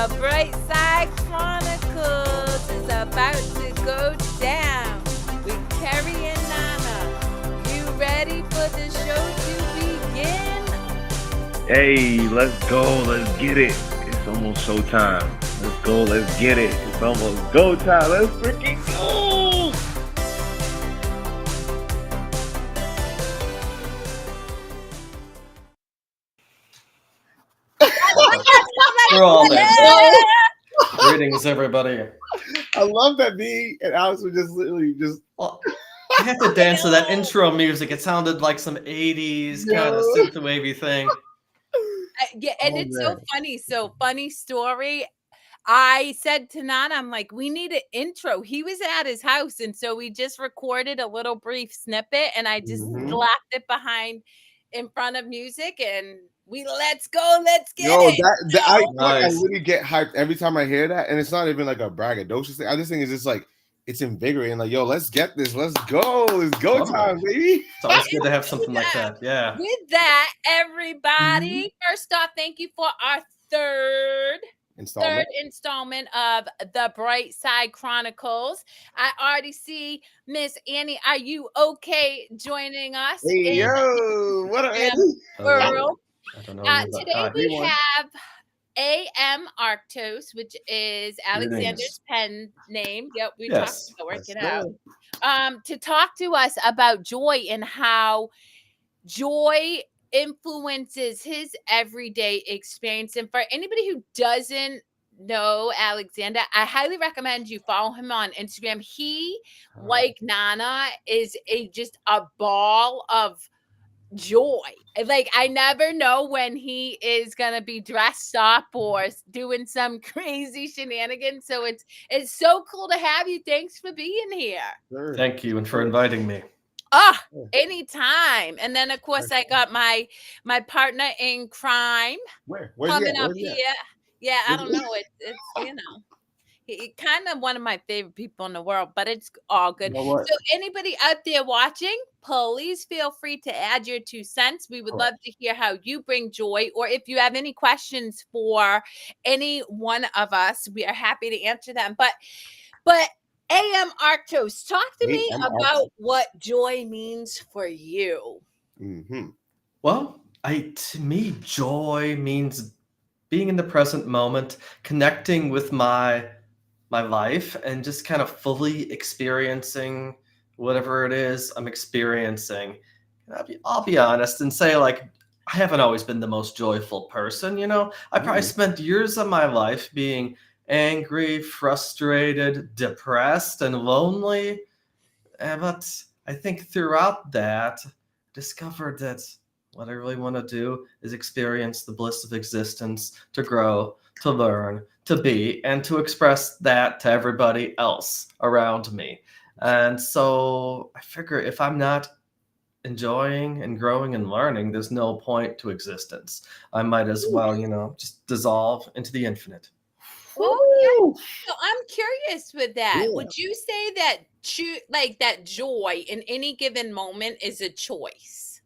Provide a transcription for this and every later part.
The Brightside Chronicles is about to go down with Kerri and Nana. You ready for the show to begin? Hey, let's go. Let's get it. It's almost showtime. Let's go. Let's get it. It's almost go time. Let's freaking go. We're all there. Greetings, everybody. I love that me and Alex were just literally just. Well, I had to dance to that intro music. It sounded like some 80s kind of synth wavy thing. Yeah, and it's so funny. So funny story. I said to Nana, I'm like, we need an intro. He was at his house, and so we just recorded a little brief snippet, and I just slapped it behind in front of music, and let's go, let's get it. I really get hyped every time I hear that, and it's not even like a braggadocious thing. I just think it's just like it's invigorating. Like, yo, let's get this. Let's go. It's go time, baby. It's always good to have something like that. Yeah. With that, everybody, first off, thank you for our third installment of the Brightside Chronicles. I already see Miss Annie. Are you okay joining us? Hey, yo, what up, Annie? Today we have AM Arctos, which is Alexander's pen name. Yep, we talked about working out. To talk to us about joy and how joy influences his everyday experience. And for anybody who doesn't know Alexander, I highly recommend you follow him on Instagram. He, like Nana, is just a ball of joy. Like, I never know when he is gonna be dressed up or doing some crazy shenanigans. So it's so cool to have you. Thanks for being here. Sure. Thank you, and for inviting me. Anytime. And then of course I got my partner in crime coming up here. Yeah, I don't know. It's he kind of one of my favorite people in the world, but it's all good. So anybody out there watching, please feel free to add your 2 cents. We would love to hear how you bring joy, or if you have any questions for any one of us, we are happy to answer them. But AM Arctos, talk to me about what joy means for you. Well, to me, joy means being in the present moment, connecting with my life, and just kind of fully experiencing whatever it is I'm experiencing. I'll be honest and say, like, I haven't always been the most joyful person. I probably spent years of my life being angry, frustrated, depressed, and lonely. But I think throughout that, I discovered that what I really want to do is experience the bliss of existence, to grow, to learn, to be, and to express that to everybody else around me. And so I figure if I'm not enjoying and growing and learning, there's no point to existence. I might as well, just dissolve into the infinite. Oh, so I'm curious with that. Would you say that joy in any given moment is a choice?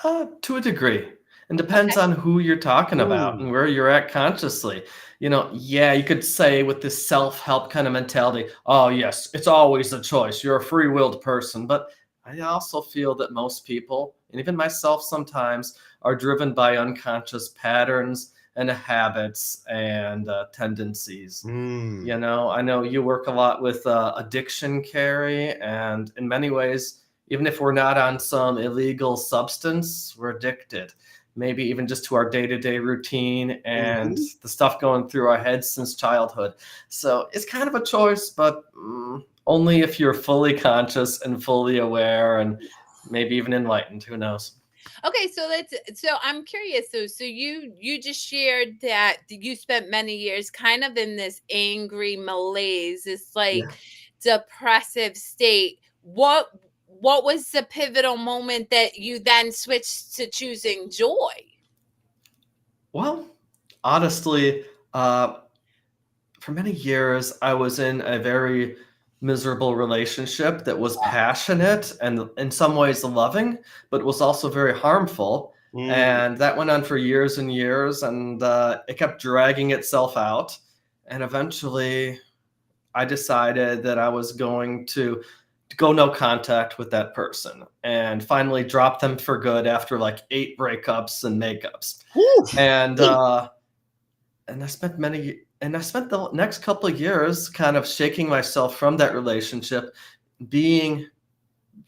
To a degree. And depends on who you're talking about and where you're at consciously. You could say with this self-help kind of mentality, oh, yes, it's always a choice. You're a free-willed person. But I also feel that most people, and even myself sometimes, are driven by unconscious patterns and habits and tendencies. I know you work a lot with addiction, Kerri, and in many ways, even if we're not on some illegal substance, we're addicted. Maybe even just to our day-to-day routine and the stuff going through our heads since childhood. So it's kind of a choice, but only if you're fully conscious and fully aware and maybe even enlightened. Who knows? Okay, so I'm curious. So you just shared that you spent many years kind of in this angry malaise, this depressive state. What was the pivotal moment that you then switched to choosing joy? Well, honestly, for many years, I was in a very miserable relationship that was passionate and in some ways loving, but was also very harmful. And that went on for years and years, and it kept dragging itself out. And eventually I decided that I was going to go no contact with that person, and finally drop them for good after like 8 breakups and makeups. And I spent the next couple of years kind of shaking myself from that relationship, being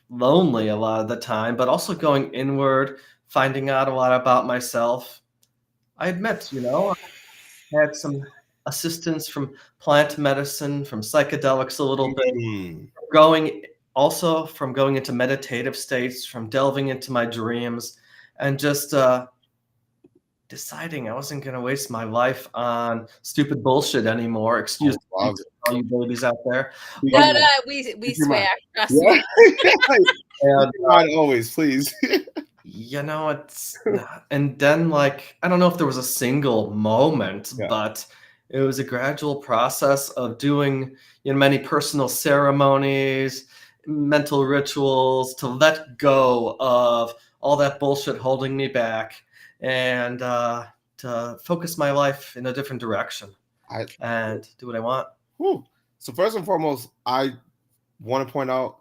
lonely a lot of the time, but also going inward, finding out a lot about myself. I admit, I had some assistance from plant medicine, from psychedelics a little bit, from going into meditative states, from delving into my dreams, and just deciding I wasn't going to waste my life on stupid bullshit anymore. Excuse me, all you babies out there. No, we swear. Trust me. And, always, please. It's not. And then, like, I don't know if there was a single moment, but it was a gradual process of doing, many personal ceremonies, mental rituals to let go of all that bullshit holding me back, and to focus my life in a different direction and do what I want. So first and foremost, I want to point out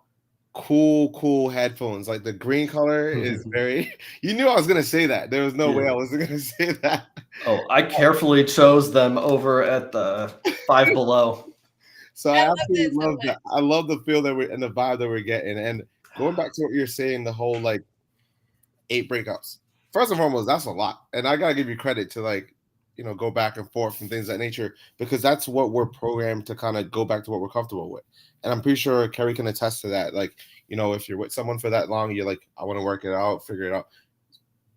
cool headphones. Like the green color is very. You knew I was gonna say that. There was no way I wasn't gonna say that. Oh, I carefully chose them over at the Five Below. So I absolutely love that. I love the feel that we're and the vibe that we're getting. And going back to what you're saying, the whole like 8 breakups. First and foremost, that's a lot. And I gotta give you credit to go back and forth and things of that nature, because that's what we're programmed to kind of go back to what we're comfortable with. And I'm pretty sure Kerri can attest to that. Like, if you're with someone for that long, you're like, I want to work it out, figure it out.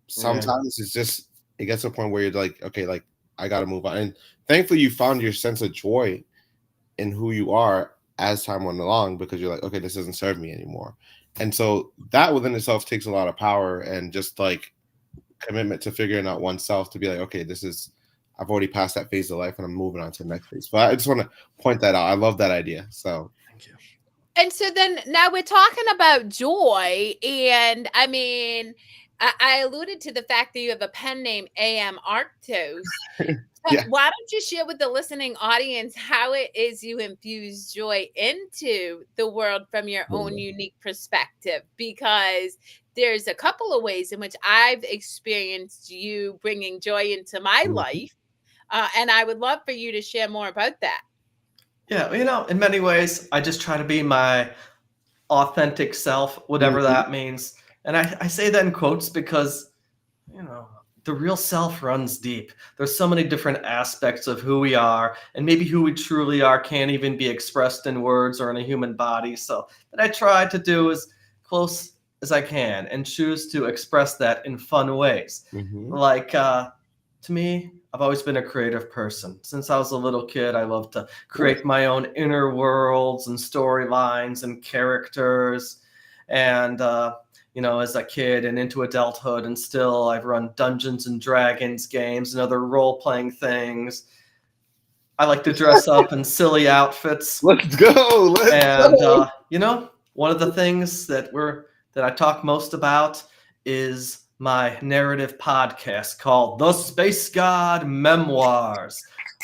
Sometimes it's just, it gets to a point where you're like, okay, like I got to move on. And thankfully you found your sense of joy in who you are as time went along, because you're like, okay, this doesn't serve me anymore. And so that within itself takes a lot of power and just like commitment to figuring out oneself to be like, okay, I've already passed that phase of life and I'm moving on to the next phase. But I just want to point that out. I love that idea. So thank you. And so then now we're talking about joy. And I mean, I alluded to the fact that you have a pen name, AM Arctos. Why don't you share with the listening audience how it is you infuse joy into the world from your own unique perspective? Because there's a couple of ways in which I've experienced you bringing joy into my life. And I would love for you to share more about that. Yeah, in many ways, I just try to be my authentic self, whatever that means. And I say that in quotes because, the real self runs deep. There's so many different aspects of who we are, and maybe who we truly are can't even be expressed in words or in a human body. So that I try to do as close as I can and choose to express that in fun ways. Like, to me, I've always been a creative person. Since I was a little kid, I love to create my own inner worlds and storylines and characters. And, as a kid and into adulthood, and still I've run Dungeons and Dragons games and other role-playing things. I like to dress up in silly outfits. Let's go. One of the things that I talk most about is my narrative podcast called The Space God Memoirs,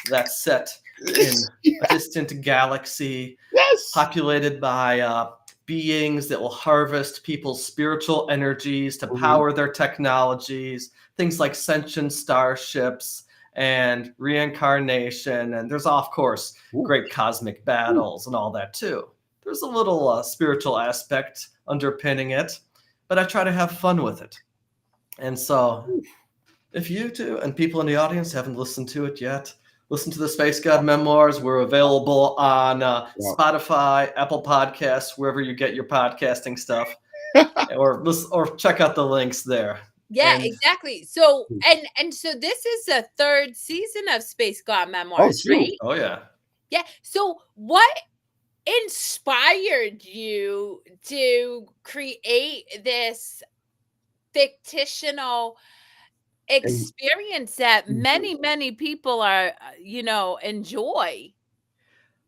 that's set in a distant galaxy, populated by beings that will harvest people's spiritual energies to power their technologies, things like sentient starships and reincarnation. And there's, of course, great cosmic battles and all that too. There's a little spiritual aspect underpinning it, but I try to have fun with it. And so if you two and people in the audience haven't listened to it yet, listen to the Space God Memoirs. We're available on Spotify, Apple Podcasts, wherever you get your podcasting stuff, or check out the links there. Yeah, exactly. So and so this is the 3rd season of Space God Memoirs, right? Oh yeah. Yeah. So what inspired you to create this fictional experience that many people are, enjoy?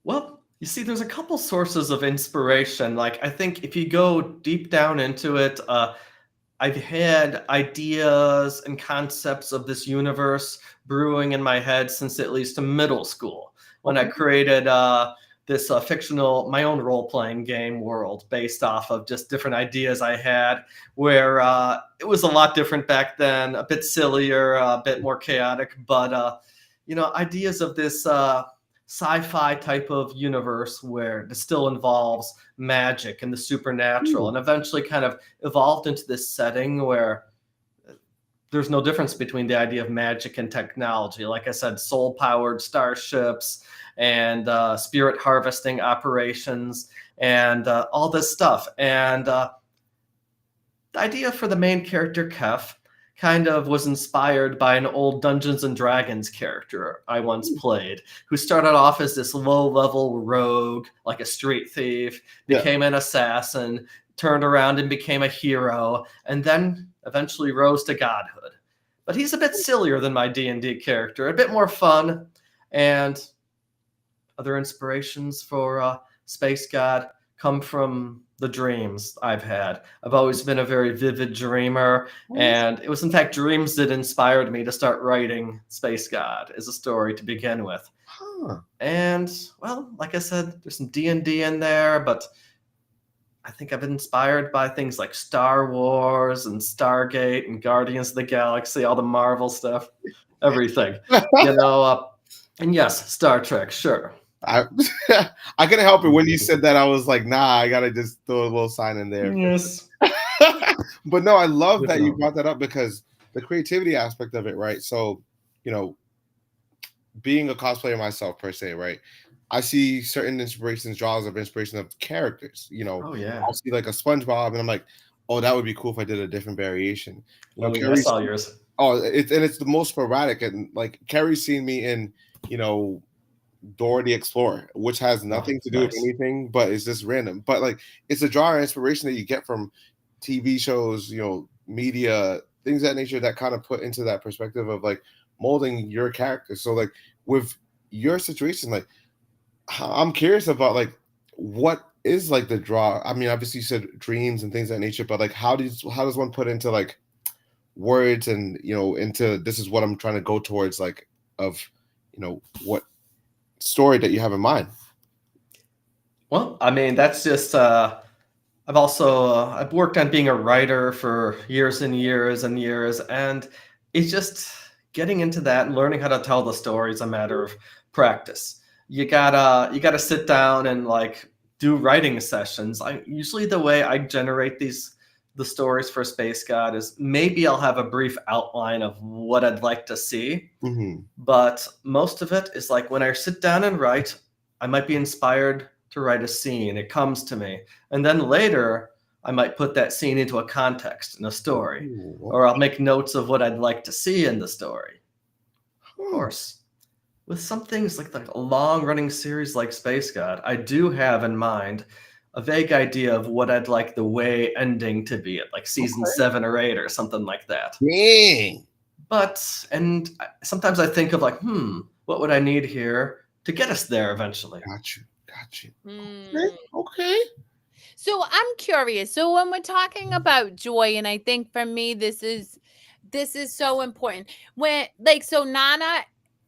Well, you see, there's a couple sources of inspiration. Like, I think if you go deep down into it, I've had ideas and concepts of this universe brewing in my head since at least middle school. when I created this fictional, my own role-playing game world based off of just different ideas I had, where it was a lot different back then, a bit sillier, a bit more chaotic, but ideas of this sci-fi type of universe where it still involves magic and the supernatural, and eventually kind of evolved into this setting where there's no difference between the idea of magic and technology. Like I said, soul-powered starships and spirit harvesting operations and all this stuff. And the idea for the main character, Kef, kind of was inspired by an old Dungeons and Dragons character I once played, who started off as this low-level rogue, like a street thief, became an assassin, turned around and became a hero, and then eventually rose to godhood. But he's a bit sillier than my D&D character, a bit more fun, and other inspirations for Space God come from the dreams I've had. I've always been a very vivid dreamer, and it was in fact dreams that inspired me to start writing Space God as a story to begin with. And, well, like I said, there's some D&D in there, but I think I've been inspired by things like Star Wars and Stargate and Guardians of the Galaxy, all the Marvel stuff, everything. And yes, Star Trek, sure. I couldn't help it when you said that. I was like, nah, I gotta just throw a little sign in there. Yes. But no, I love that you brought that up, because the creativity aspect of it, right? So, being a cosplayer myself per se, right? I see certain draws of inspiration of characters. I'll see like a SpongeBob, and I'm like, oh, that would be cool if I did a different variation. I saw yours. Oh, it's the most sporadic, and like Kerri's seen me in, Dora the Explorer, which has nothing to do with anything, but it's just random. But like, it's a draw of inspiration that you get from TV shows, media, things of that nature that kind of put into that perspective of like molding your character. So like with your situation, like I'm curious about like what is like the draw. I mean, obviously you said dreams and things of that nature, but like how does one put into like words and into this is what I'm trying to go towards, like of what story that you have in mind? Well, I mean, that's just I've worked on being a writer for years and years and years, and it's just getting into that and learning how to tell the story is a matter of practice. You gotta sit down and like do writing sessions. Usually the way I generate the stories for Space God is maybe I'll have a brief outline of what I'd like to see, but most of it is like when I sit down and write, I might be inspired to write a scene. It comes to me, and then later I might put that scene into a context in a story, or I'll make notes of what I'd like to see in the story. Of course, with some things like a long-running series like Space God, I do have in mind a vague idea of what I'd like the way ending to be at like season 7 or 8 or something like that. Dang. And sometimes I think of like, what would I need here to get us there eventually? Got you. Okay. So I'm curious. So when we're talking about joy, and I think for me, this is so important. So Nana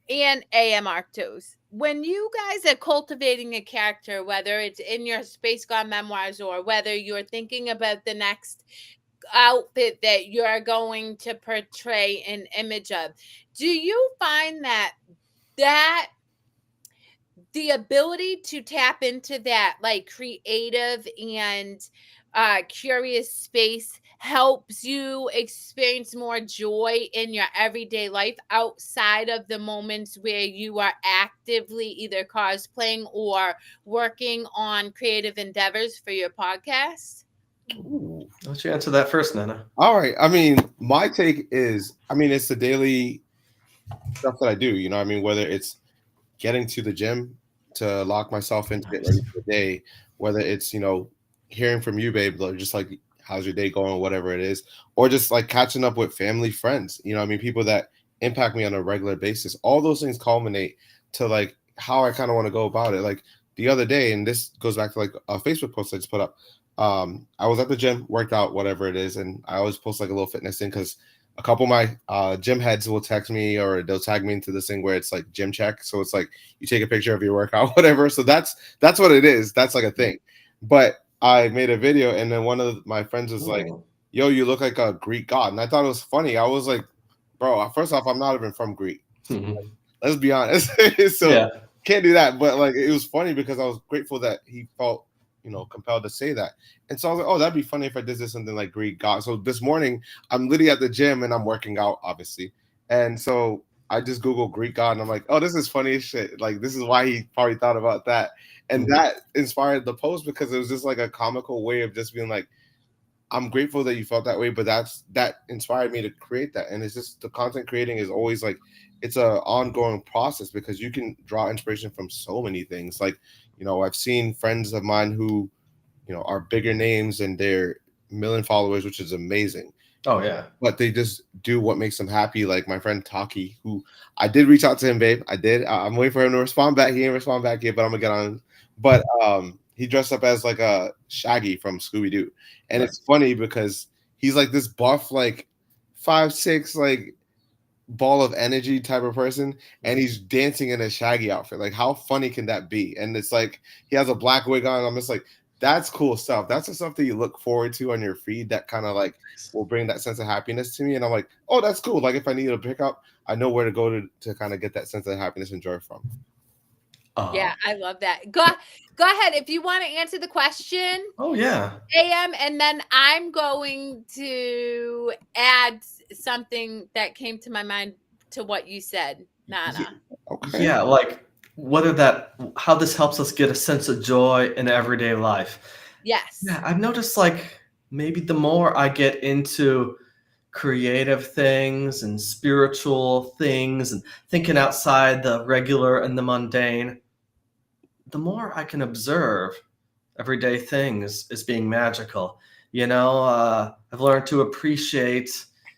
and AM Arctos, when you guys are cultivating a character, whether it's in your Space God memoirs or whether you're thinking about the next outfit that you're going to portray an image of, do you find that the ability to tap into that like creative and curious space helps you experience more joy in your everyday life outside of the moments where you are actively either cosplaying or working on creative endeavors for your podcast? Why don't you answer that first, Nana? All right. I mean, my take is, it's the daily stuff that I do, whether it's getting to the gym to lock myself in to get ready for the day, whether it's, hearing from you, babe, just like, how's your day going, whatever it is, or just like catching up with family, friends, people that impact me on a regular basis. All those things culminate to like how I kind of want to go about it. Like the other day, and this goes back to like a Facebook post I just put up. I was at the gym, worked out, whatever it is, and I always post like a little fitness thing because a couple of my gym heads will text me or they'll tag me into this thing where it's like gym check. So it's like you take a picture of your workout, whatever. So that's what it is. That's like a thing. But I made a video and then one of my friends was like, yo, you look like a Greek god. And I thought it was funny. I was like, bro, first off, I'm not even from Greek. Like, let's be honest. So can't do that. But like, it was funny because I was grateful that he felt, compelled to say that. And so I was like, oh, that'd be funny if I did this something like Greek god. So this morning I'm literally at the gym and I'm working out, obviously. And so I just Googled Greek god and I'm like, oh, this is funny as shit. Like, this is why he probably thought about that. And that inspired the post because it was just like a comical way of just being like, I'm grateful that you felt that way, but that inspired me to create that. And it's just the content creating is always like, it's an ongoing process because you can draw inspiration from so many things. Like, I've seen friends of mine who, are bigger names and they're million followers, which is amazing. Oh yeah. But they just do what makes them happy. Like my friend Taki, who I did reach out to him, babe. I did. I'm waiting for him to respond back. He ain't respond back yet, but I'm gonna get on. But he dressed up as like a Shaggy from Scooby-Doo. And it's funny because he's like this buff, like 5'6", like ball of energy type of person, and he's dancing in a Shaggy outfit. Like, how funny can that be? And it's like he has a black wig on. I'm just like, that's cool stuff. That's the stuff that you look forward to on your feed that kind of like will bring that sense of happiness to me. And I'm like, oh, that's cool. Like if I need a pickup, I know where to go to kind of get that sense of happiness and joy from. Yeah, I love that. Go ahead if you want to answer the question. Oh yeah. AM, and then I'm going to add something that came to my mind to what you said, Nana. Okay. Yeah, like how this helps us get a sense of joy in everyday life. Yes. Yeah, I've noticed like maybe the more I get into creative things and spiritual things and thinking outside the regular and the mundane, the more I can observe everyday things as being magical. I've learned to appreciate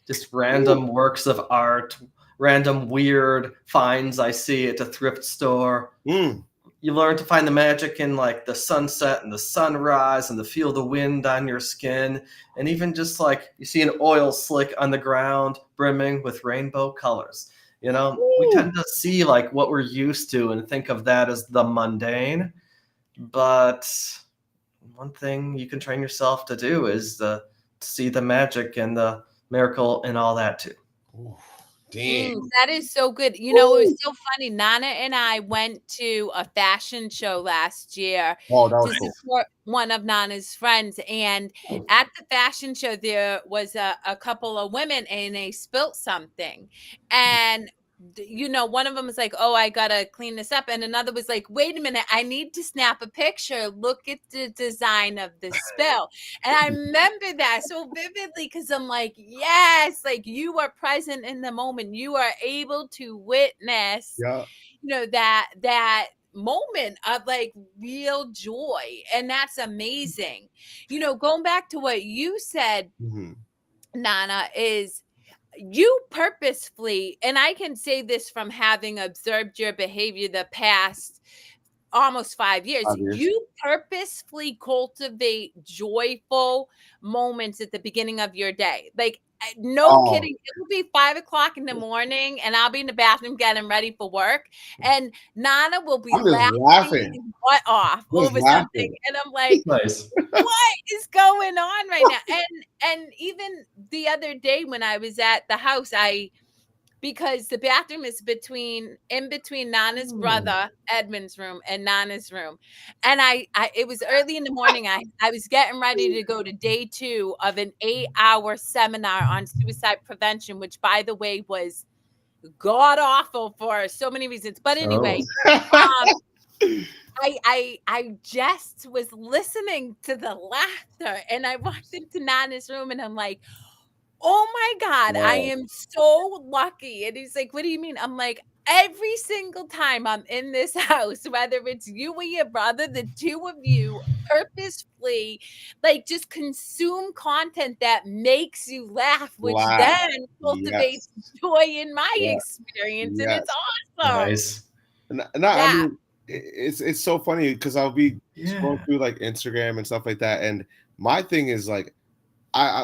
just random works of art, random weird finds I see at the thrift store. You learn to find the magic in like the sunset and the sunrise and to feel the wind on your skin. And even just like you see an oil slick on the ground brimming with rainbow colors. We tend to see like what we're used to and think of that as the mundane. But one thing you can train yourself to do is to see the magic and the miracle and all that too. Ooh. Damn. That is so good. It was so funny. Nana and I went to a fashion show last year to support one of Nana's friends. And at the fashion show, there was a couple of women and they spilt something. And one of them was like, oh, I gotta clean this up. And another was like, wait a minute, I need to snap a picture. Look at the design of the spill. And I remember that so vividly because I'm like, yes, like you are present in the moment. You are able to witness, that moment of like real joy. And that's amazing. Going back to what you said, Nana, is you purposefully, and I can say this from having observed your behavior the past almost 5 years, you purposefully cultivate joyful moments at the beginning of your day. Like, no kidding. It will be 5 o'clock in the morning and I'll be in the bathroom getting ready for work. And Nana will be laughing his butt off over something. And I'm like, nice. What is going on right now? And even the other day when I was at the house, because the bathroom is in between Nana's brother Edmund's room and Nana's room. And it was early in the morning. I was getting ready to go to day 2 of an 8-hour seminar on suicide prevention, which by the way was god awful for so many reasons. But anyway, I just was listening to the laughter and I walked into Nana's room and I'm like, oh my God, I am so lucky. And he's like, what do you mean? I'm like, every single time I'm in this house, whether it's you or your brother, the two of you purposefully like just consume content that makes you laugh, which then cultivates joy in my experience. And it's awesome. Nice. I mean, it's so funny because I'll be scrolling through like Instagram and stuff like that. And my thing is like,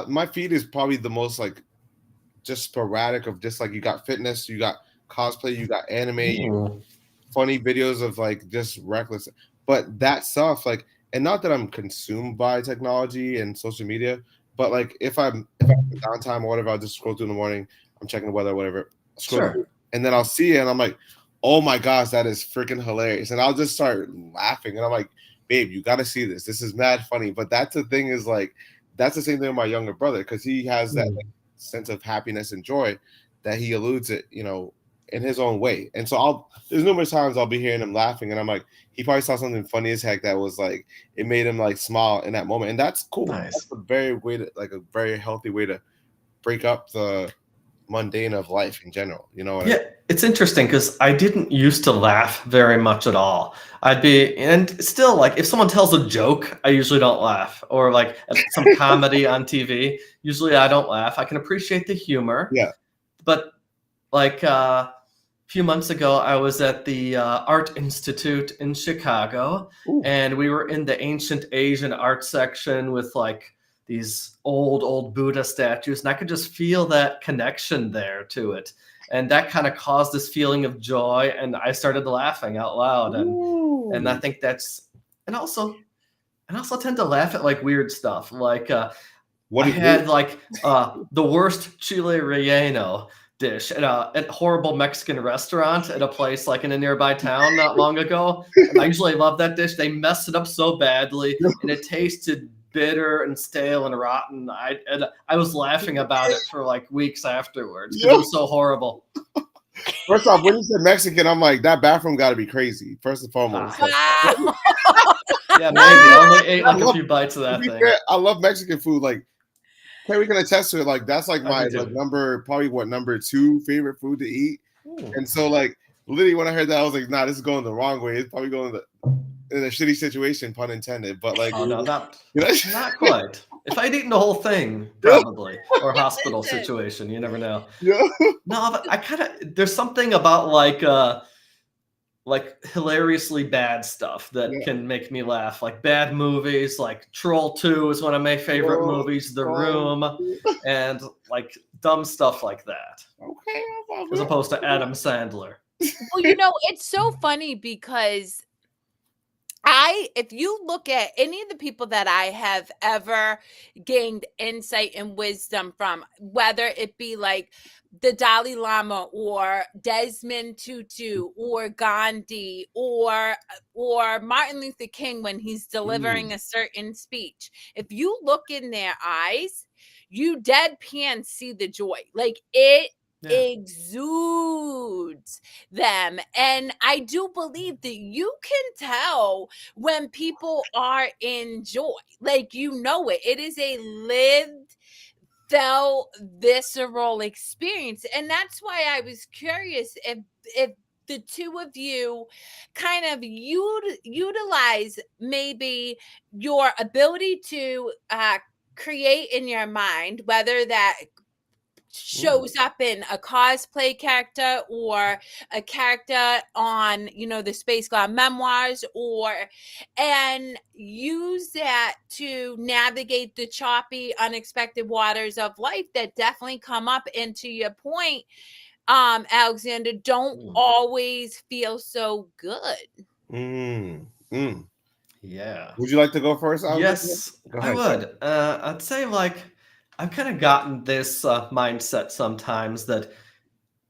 my feed is probably the most like just sporadic of just like you got fitness, you got cosplay, you got anime, funny videos of like just reckless. But that stuff, like, and not that I'm consumed by technology and social media, but like if I'm downtime or whatever, I'll just scroll through in the morning. I'm checking the weather, whatever. Scroll through, and then I'll see it, and I'm like, oh my gosh, that is freaking hilarious, and I'll just start laughing, and I'm like, babe, you got to see this. This is mad funny. But that's the thing is like, that's the same thing with my younger brother because he has that like, sense of happiness and joy that he eludes it, you know, in his own way. And so there's numerous times I'll be hearing him laughing, and I'm like, he probably saw something funny as heck that was like, it made him like smile in that moment, and that's cool. Nice. That's a very healthy way to break up the mundane of life in general, you know what I mean? It's interesting because I didn't used to laugh very much at all. And still, like, if someone tells a joke, I usually don't laugh, or like some comedy on TV, usually I don't laugh. I can appreciate the humor, but like a few months ago, I was at the Art Institute in Chicago, and we were in the ancient Asian art section with like these old Buddha statues, and I could just feel that connection there to it. And that kind of caused this feeling of joy, and I started laughing out loud. And I think and also tend to laugh at like weird stuff. Like I had like the worst chile relleno dish at a horrible Mexican restaurant at a place like in a nearby town not long ago. And I usually love that dish. They messed it up so badly, and it tasted bitter and stale and rotten. I was laughing about it for like weeks afterwards because it was so horrible. First off, when you said Mexican, I'm like, that bathroom got to be crazy. First and foremost. Yeah, maybe. I only ate like a few bites of that thing. I love Mexican food. Like, Kerri can attest to it. Like, that's like my like number 2 favorite food to eat. And so, like, literally when I heard that, I was like, nah, this is going the wrong way. It's probably going in a shitty situation, pun intended. But like, no, not quite. If I'd eaten the whole thing, probably, or hospital situation, you never know. No, but I kind of, there's something about like hilariously bad stuff that can make me laugh. Like bad movies, like Troll 2 is one of my favorite movies, The Room, and like dumb stuff like that. Okay. As opposed to Adam Sandler. Well, you know, it's so funny because if you look at any of the people that I have ever gained insight and wisdom from, whether it be like the Dalai Lama or Desmond Tutu or Gandhi or Martin Luther King when he's delivering a certain speech, if you look in their eyes, you deadpan see the joy. Like it exudes them. And I do believe that you can tell when people are in joy. Like, you know it. It is a lived, felt, visceral experience. And that's why I was curious if the two of you kind of utilize maybe your ability to create in your mind, whether that shows up in a cosplay character or a character on, you know, the Space God memoirs, and use that to navigate the choppy, unexpected waters of life that definitely come up. And to your point, Alexander, don't always feel so good. Yeah. Would you like to go first, Alexander? Yes, I would. I'd say like I've kind of gotten this mindset sometimes that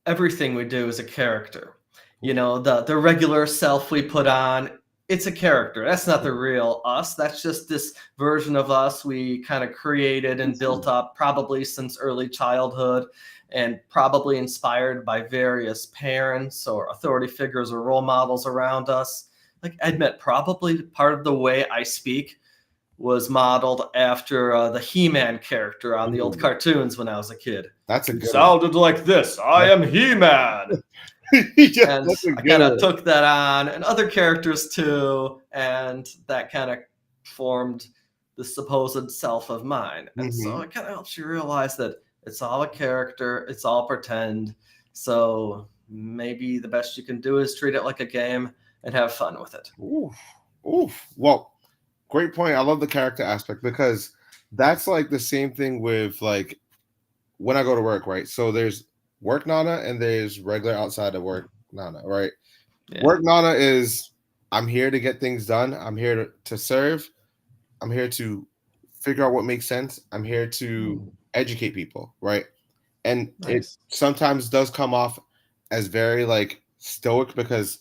everything we do is a character. You know, the regular self we put on, it's a character. That's not the real us. That's just this version of us we kind of created and built up probably since early childhood and probably inspired by various parents or authority figures or role models around us. Like I admit, probably part of the way I speak was modeled after the He-Man character on the old cartoons when I was a kid. That's a good sounded like this. I am He-Man. And I kind of took that on, and other characters too, and that kind of formed the supposed self of mine. And so it kind of helps you realize that it's all a character, it's all pretend. So maybe the best you can do is treat it like a game and have fun with it. Well, great point. I love the character aspect because that's like the same thing with like when I go to work, right? So there's work Nana and there's regular outside of work Nana, right? Yeah. Work Nana is I'm here to get things done. I'm here to serve. I'm here to figure out what makes sense. I'm here to educate people, right? And it sometimes does come off as very like stoic because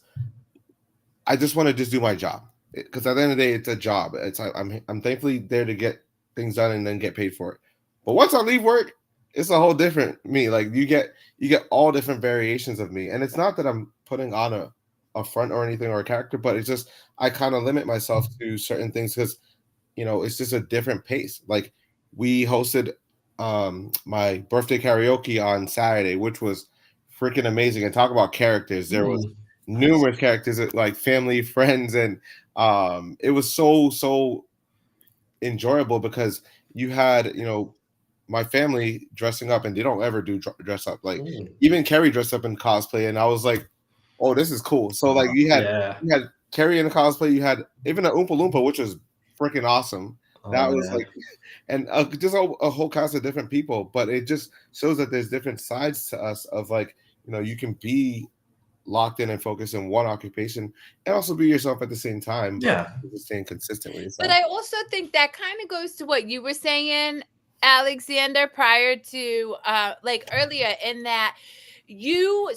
I just want to just do my job. Because at the end of the day, it's a job. It's I'm thankfully there to get things done and then get paid for it. But once I leave work, it's a whole different me. Like you get all different variations of me. And it's not that I'm putting on a front or anything or a character, but it's just I kind of limit myself to certain things because it's just a different pace. Like we hosted my birthday karaoke on Saturday, which was freaking amazing. And talk about characters. There was numerous characters, like family, friends, and it was so enjoyable because you had my family dressing up, and they don't ever do dress up. Like even Kerri dressed up in cosplay, and I was like, oh, this is cool. So like you had Kerri in a cosplay, you had even an Oompa Loompa, which was freaking awesome. That was like, and just a whole cast of different people. But it just shows that there's different sides to us of like, you can be locked in and focused in one occupation and also be yourself at the same time. Yeah. Just staying consistent with yourself. But I also think that kind of goes to what you were saying, Alexander, prior to like earlier, in that you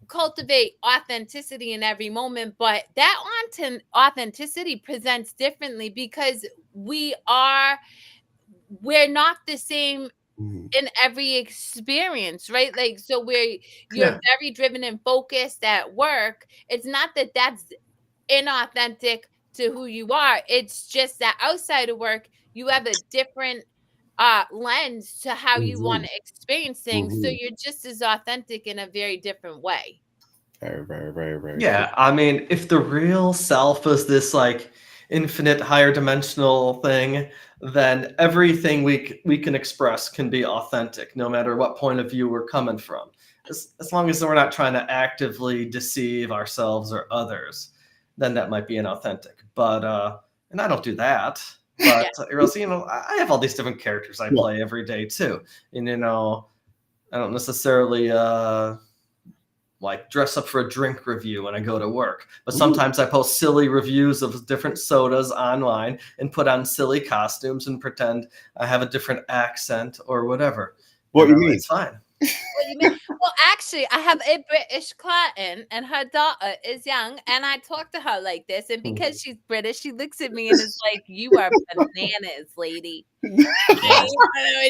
cultivate authenticity in every moment, but that authenticity presents differently because we're not the same in every experience, right? Like, so you're very driven and focused at work. It's not that that's inauthentic to who you are. It's just that outside of work, you have a different lens to how you want to experience things. So you're just as authentic in a very different way. Very, very, very, very. Yeah. Cool. I mean, if the real self is this like infinite higher dimensional thing, then everything we can express can be authentic, no matter what point of view we're coming from. As long as we're not trying to actively deceive ourselves or others, then that might be inauthentic. But and I don't do that. But I have all these different characters I play every day too. And I don't necessarily like dress up for a drink review when I go to work. But sometimes I post silly reviews of different sodas online and put on silly costumes and pretend I have a different accent or whatever. What you mean? It's fine. What you mean? Well, actually, I have a British client and her daughter is young, and I talk to her like this. And because she's British, she looks at me and is like, "You are bananas, lady." And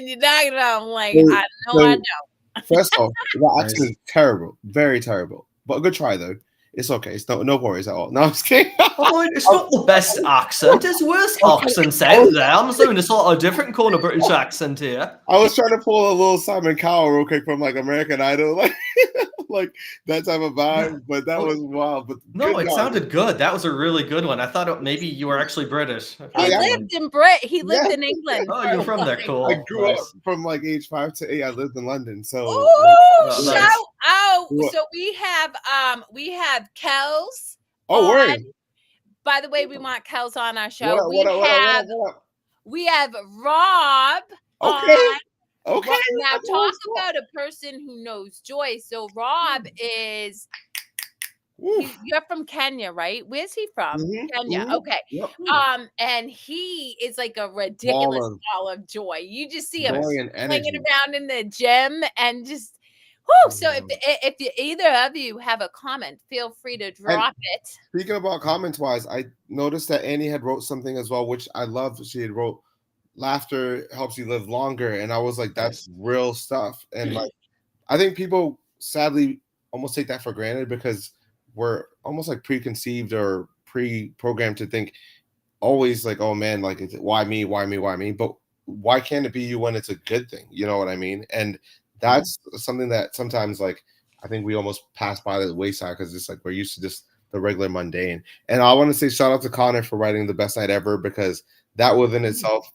you're talking about, I'm like, I know, I know. First off, that accent is terrible, very terrible. But a good try though. It's okay. It's no worries at all. No, I'm just kidding. It's not the best accent. It's worse accents out there. I'm doing a sort of different kind of British accent here. I was trying to pull a little Simon Cowell real quick from like American Idol, like that type of vibe. But that was wild. But no, it sounded good. That was a really good one. I thought maybe you were actually British. He lived in England. Oh, you're from there. Cool. I grew up from like age 5 to 8. I lived in London. So shout out. So we have Kels. Oh, word. By the way, we want Kels on our show. We have Rob. Okay. Now talk about a person who knows joy. So Rob is. You're from Kenya, right? Where's he from? Kenya. Okay. Yep. And he is like a ridiculous ball of joy. You just see him hanging around in the gym and just. Woo! So if either of you have a comment, feel free to drop it. Speaking about comments wise, I noticed that Annie had wrote something as well, which I loved. She had wrote, "Laughter helps you live longer," and I was like, "That's real stuff." And like, I think people sadly almost take that for granted because we're almost like preconceived or pre-programmed to think always like, "Oh man, like why me? Why me? Why me?" But why can't it be you when it's a good thing? You know what I mean? And that's something that sometimes like I think we almost pass by the wayside because it's like we're used to just the regular mundane. And I want to say shout out to Connor for writing the best night ever, because that within itself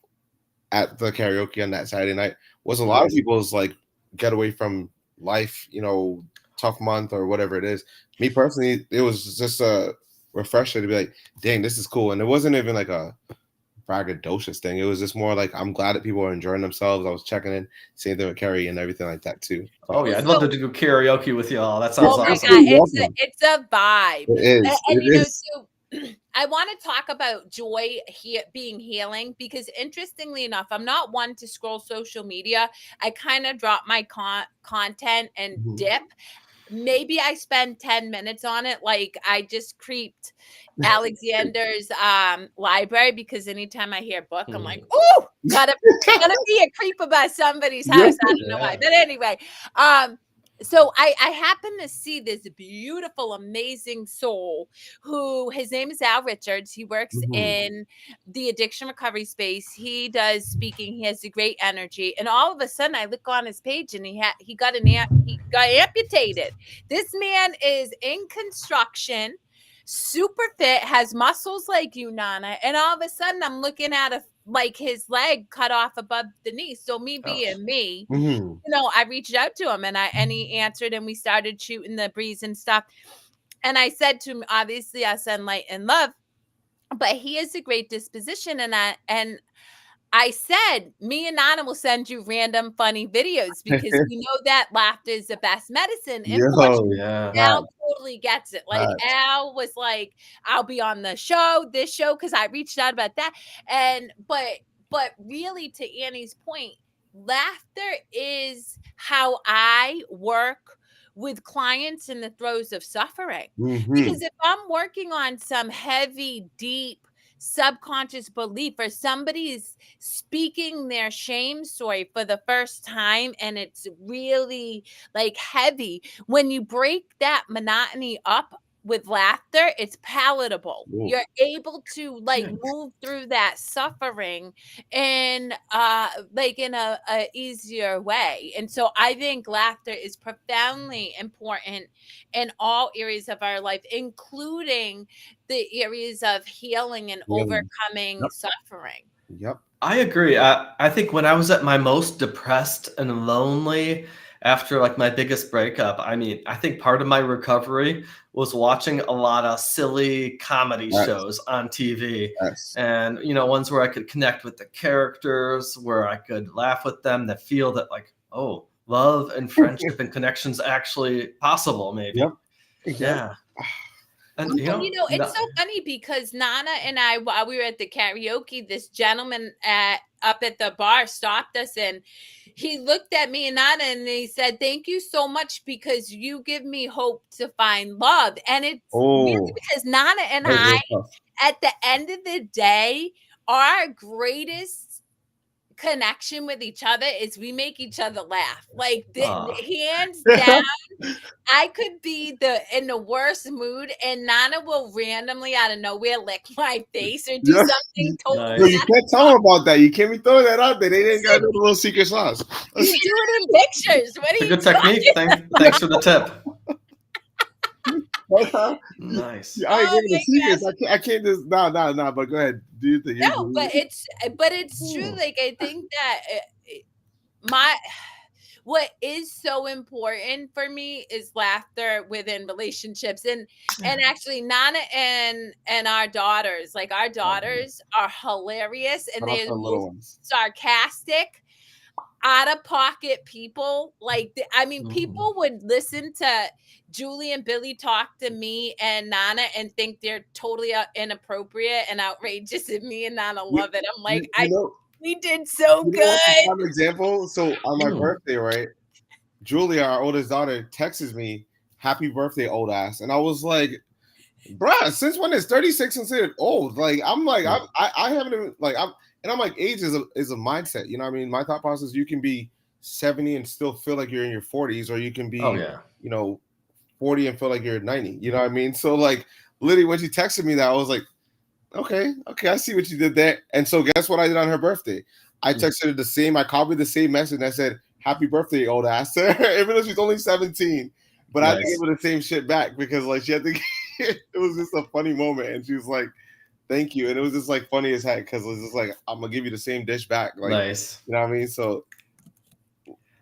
at the karaoke on that Saturday night was a lot of people's like getaway from life, tough month or whatever it is. Me personally, it was just a refresher to be like, dang, this is cool. And it wasn't even like a braggadocious thing. It was just more like, I'm glad that people are enjoying themselves. I was checking in, same thing with Kerri and everything like that too. Oh yeah, I'd love to do karaoke with y'all. That sounds Oh my awesome. God, it's a vibe. It is. And It you know, is. so I want to talk about joy being healing, because interestingly enough, I'm not one to scroll social media. I kind of drop my content and dip. Maybe I spend 10 minutes on it. Like, I just creeped Alexander's library, because anytime I hear book, I'm like, oh, gotta be a creep about somebody's house. I don't know why. But anyway, so I happen to see this beautiful, amazing soul who, his name is Al Richards. He works in the addiction recovery space. He does speaking. He has a great energy. And all of a sudden I look on his page and he got amputated. This man is in construction, super fit, has muscles like you, Nana. And all of a sudden I'm looking at like his leg cut off above the knee. So me being me, you know, I reached out to him and he answered, and we started shooting the breeze and stuff. And I said to him, obviously I send light and love, but he has a great disposition. And I said, me and Nana will send you random funny videos, because we know that laughter is the best medicine. And Al totally gets it. Like, Al was like, I'll be on this show, because I reached out about that. And but really, to Annie's point, laughter is how I work with clients in the throes of suffering. Because if I'm working on some heavy, deep subconscious belief, or somebody's speaking their shame story for the first time and it's really like heavy, when you break that monotony up with laughter, it's palatable. You're able to like move through that suffering and like in a easier way. And so I think laughter is profoundly important in all areas of our life, including the areas of healing and overcoming suffering. I agree. I think when I was at my most depressed and lonely after like my biggest breakup, I mean, I think part of my recovery was watching a lot of silly comedy shows on TV, and, you know, ones where I could connect with the characters, where I could laugh with them, that feel that like, oh, love and friendship and connections actually possible, maybe. Yeah. And you know, it's so funny, because Nana and I, while we were at the karaoke, this gentleman up at the bar stopped us, and he looked at me and Nana and he said, "Thank you so much, because you give me hope to find love." And it's really because Nana and I, at the end of the day, our greatest connection with each other is we make each other laugh. Like hands down, I could be in the worst mood, and Nana will randomly out of nowhere lick my face or do something totally. No, you can't tell them about that. You can't be throwing that out there. They didn't got no little secret sauce. You do it in pictures. What are you good technique. Thanks for the tip. Nice. I ain't giving the secrets. I can't just no. But go ahead. Do you think? No, but it's true. Like, I think that what is so important for me is laughter within relationships, and actually Nana and our daughters, like our daughters are hilarious, and they're sarcastic, out of pocket people. Like, I mean, people would listen to Julie and Billy talk to me and Nana and think they're totally inappropriate and outrageous, and me and Nana love it. I'm like, we did so good. An example. So on my birthday, right? Julia, our oldest daughter, texts me, "Happy birthday, old ass." And I was like, bruh, since when is 36 considered old? Like, I'm like, I haven't even, like, I'm like, age is a mindset. You know what I mean? My thought process, you can be 70 and still feel like you're in your 40s, or you can be, you know, 40 and feel like you're 90. You know what I mean? So, like, literally when she texted me that, I was like, okay, I see what you did there. And so guess what I did on her birthday? I texted her I copied the same message, and I said, "Happy birthday, old ass," even though she's only 17. But I had to give her the same shit back, because like she had to it was just a funny moment, and she was like, "Thank you." And it was just like funny as heck, because it was just like, I'm gonna give you the same dish back. Like, you know what I mean? So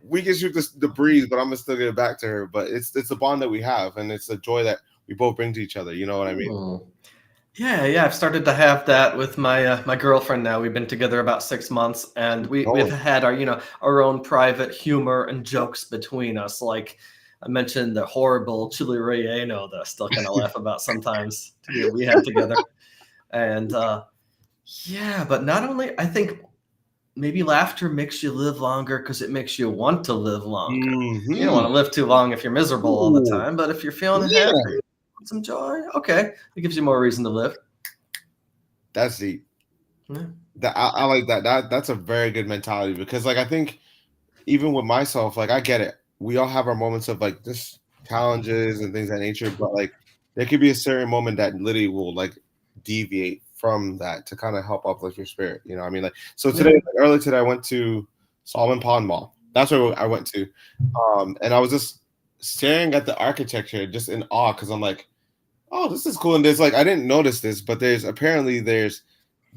we can shoot the breeze, but I'm gonna still get it back to her. But it's a bond that we have, and it's a joy that we both bring to each other. You know what I mean? Yeah. I've started to have that with my my girlfriend now. We've been together about 6 months, and we've Oh, had our own private humor and jokes between us. Like I mentioned, the horrible chili relleno that I still kind of laugh about sometimes. We had together, and yeah. But not only, I think maybe laughter makes you live longer because it makes you want to live longer. You don't hmm. want to live too long if you're miserable all the Ooh, time, but if you're feeling happy, yeah, some joy, okay, it gives you more reason to live. that's deep. Yeah. That I like that. That's a very good mentality because, like, I think even with myself, like, I get it. We all have our moments of like just challenges and things of that nature, but like, there could be a certain moment that literally will like deviate from that to kind of help uplift your spirit. You know, what I mean, like, so Yeah. today, like, earlier today, I went to Solomon Pond Mall. That's where I went to, and I was just staring at the architecture, just in awe, because I'm like, oh, this is cool. And there's like, I didn't notice this, but there's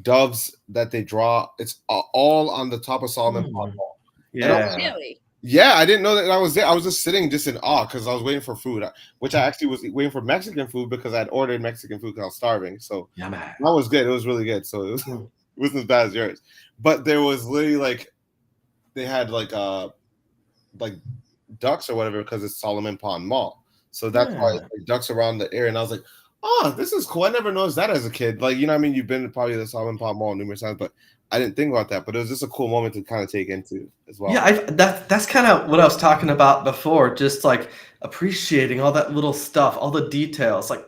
doves that they draw. It's all on the top of Solomon Pond Mm. Mall. And Oh, Yeah. really? yeah, I didn't know that I was there. I was just sitting just in awe because I was waiting for food, which I actually was waiting for Mexican food because I'd ordered Mexican food because I was starving. So Yeah, man. that was good. It was really good. So it wasn't as bad as yours. But there was literally like they had like ducks or whatever because it's Solomon Pond Mall. So that's why Yeah. it's like ducks around the area. And I was like, oh, this is cool. I never noticed that as a kid. Like, you know what I mean? You've been to probably the Solomon Pond Mall numerous times, but I didn't think about that. But it was just a cool moment to kind of take into as well. Yeah, that's kind of what I was talking about before, just like appreciating all that little stuff, all the details. Like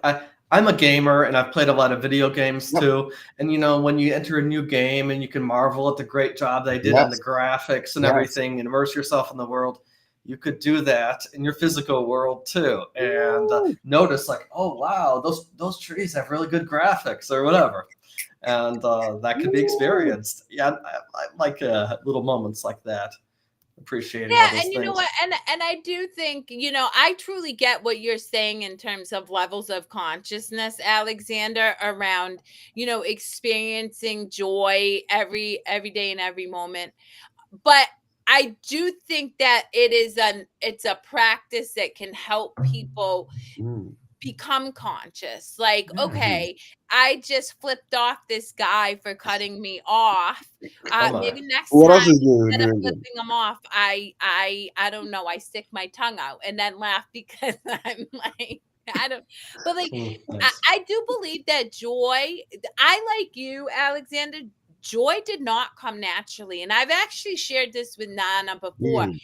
I'm a gamer and I've played a lot of video games Yep. too. And when you enter a new game and you can marvel at the great job they did on the Yes. graphics and Yes. everything and immerse yourself in the world, you could do that in your physical world too. And notice like, oh wow, those trees have really good graphics or whatever. And that could be experienced. Yeah, I like little moments like that, appreciating all Yeah, those and you know things. what? And I do think, I truly get what you're saying in terms of levels of consciousness, Alexander, around, experiencing joy every day and every moment. But I do think that it's a practice that can help people Mm. become conscious. Like, Yeah. okay, I just flipped off this guy for cutting me off. Oh my. Maybe next What else time, is new? instead of flipping him off, I don't know, I stick my tongue out and then laugh because I'm like, I don't, but like, Nice. I do believe that joy, I like you, Alexander, joy did not come naturally. And I've actually shared this with Nana before. Mm.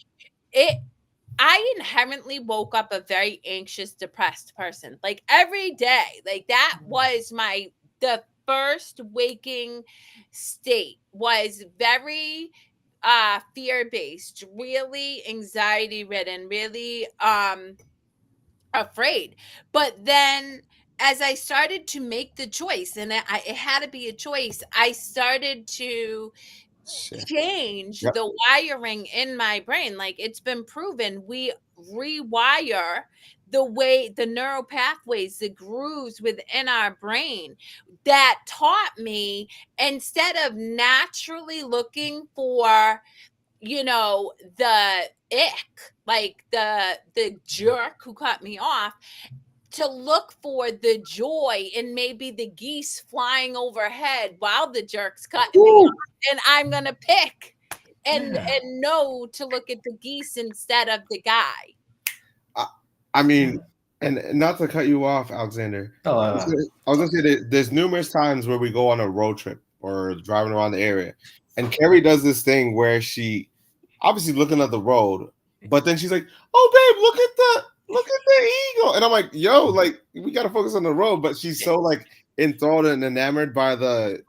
It I inherently woke up a very anxious, depressed person. Like every day. Like that was the first waking state was very fear-based, really anxiety ridden, really afraid. But then as I started to make the choice, and it had to be a choice, I started to Shit. change Yep. the wiring in my brain. Like it's been proven, we rewire the neural pathways, the grooves within our brain that taught me, instead of naturally looking for, the ick, like the jerk who cut me off, to look for the joy in maybe the geese flying overhead while the jerk's cutting me Woo! off. And I'm gonna pick Yeah. and know to look at the geese instead of the guy. I mean, and not to cut you off, Alexander. Oh, I was gonna say that there's numerous times where we go on a road trip or driving around the area, and Kerri does this thing where she obviously looking at the road, but then she's like, "Oh, babe, look at the eagle," and I'm like, "Yo, like we gotta focus on the road," but she's so like enthralled and enamored by the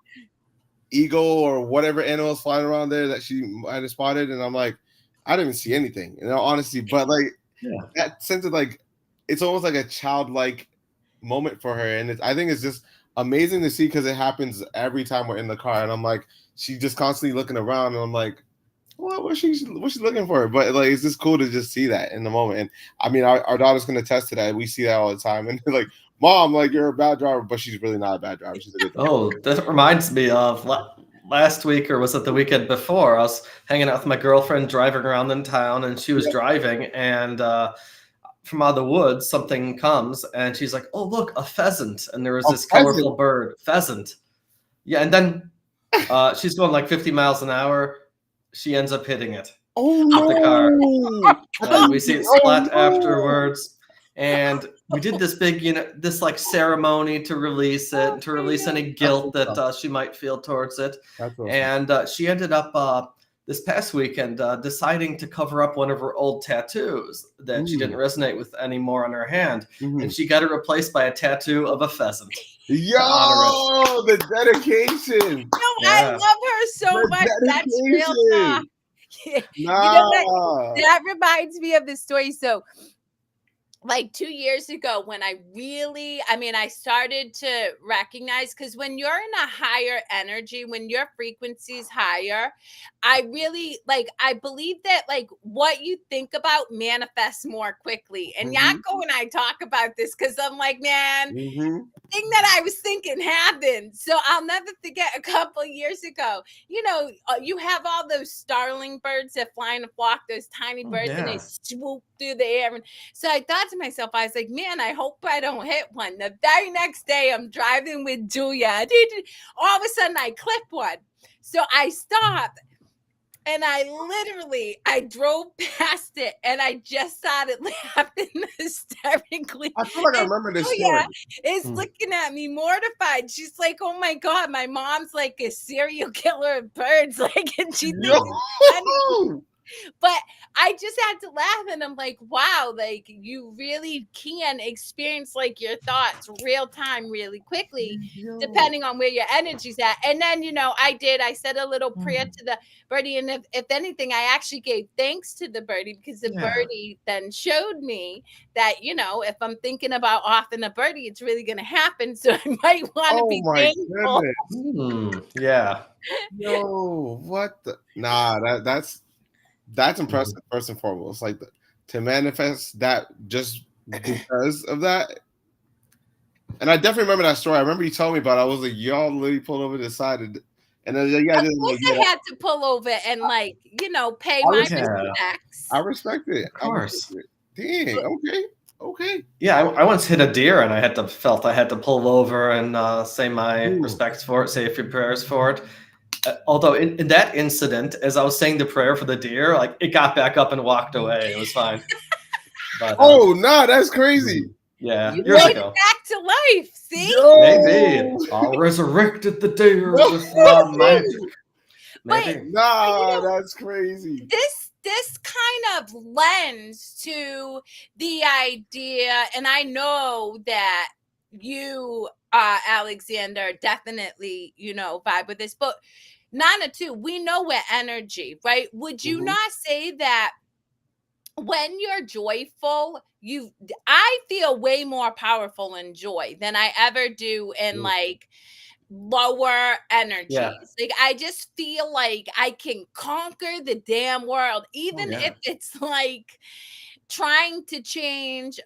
eagle or whatever animals flying around there that she might have spotted, and I'm like, I didn't even see anything, in all honesty, but like yeah. that sense of like it's almost like a childlike moment for her, and I think it's just amazing to see because it happens every time we're in the car, and I'm like, she's just constantly looking around, and I'm like, what's she looking for? But like, it's just cool to just see that in the moment, and I mean, our daughter's gonna attest to that. We see that all the time, and like, Mom, like you're a bad driver, but she's really not a bad driver. She's a good driver. Oh, that reminds me of last week, or was it the weekend before? I was hanging out with my girlfriend driving around in town, and she was Yeah. driving, and from out of the woods, something comes, and she's like, "Oh, look, a pheasant!" And there was A this colorful pheasant? bird, pheasant. Yeah, and then she's going like 50 miles an hour. She ends up hitting it Oh with the car. no! And we see it Oh splat no! afterwards. And we did this big, this like ceremony to release it, to release any guilt that she might feel towards it. That's awesome. And she ended up this past weekend deciding to cover up one of her old tattoos that she didn't resonate with anymore on her hand. And she got it replaced by a tattoo of a pheasant. Yo, the dedication. No, I love her so much. That's real talk. That reminds me of the story. So like 2 years ago when I started to recognize, because when you're in a higher energy, when your frequency is higher, I really I believe that like what you think about manifests more quickly. And Yako and I talk about this because I'm like, man, thing that I was thinking happened. So I'll never forget a couple of years ago, you have all those starling birds that fly in a flock, those tiny birds, and they swoop through the air. And so I thought to myself, I was like, man, I hope I don't hit one. The very next day I'm driving with Julia. All of a sudden I clipped one. So I stopped. And I drove past it and I just started laughing hysterically. I feel like I remember this story. Is looking at me mortified. She's like, oh my God, my mom's like a serial killer of birds. And she thinks it's funny. But I just had to laugh, and I'm like, wow, like you really can experience like your thoughts real time really quickly, depending on where your energy's at. And then, I said a little prayer to the birdie, and if anything, I actually gave thanks to the birdie, because the birdie then showed me that, if I'm thinking about offing a birdie, it's really going to happen. So I might want to be thankful. Yo, what the? Nah, that's impressive. First and foremost, like to manifest that just because of that. And I definitely remember that story. I remember you told me about it. I was like, y'all literally pulled over the side, and then of course I had to pull over and pay my respects. I respect it. Of course. Dang. Okay. Yeah, I once hit a deer, and I had to pull over and say my respects for it, say a few prayers for it. Although in that incident, as I was saying the prayer for the deer, like it got back up and walked away. It was fine. But, that's crazy. Yeah, you years made ago. it back to life. See, maybe I resurrected the deer with magic. Maybe. That's crazy. This kind of lends to the idea, and I know that you, Alexander, definitely vibe with this, but Nana too. We know we're energy, right? Would you not say that when you're joyful, I feel way more powerful in joy than I ever do in like lower energies. Like I just feel like I can conquer the damn world, even if it's like trying to change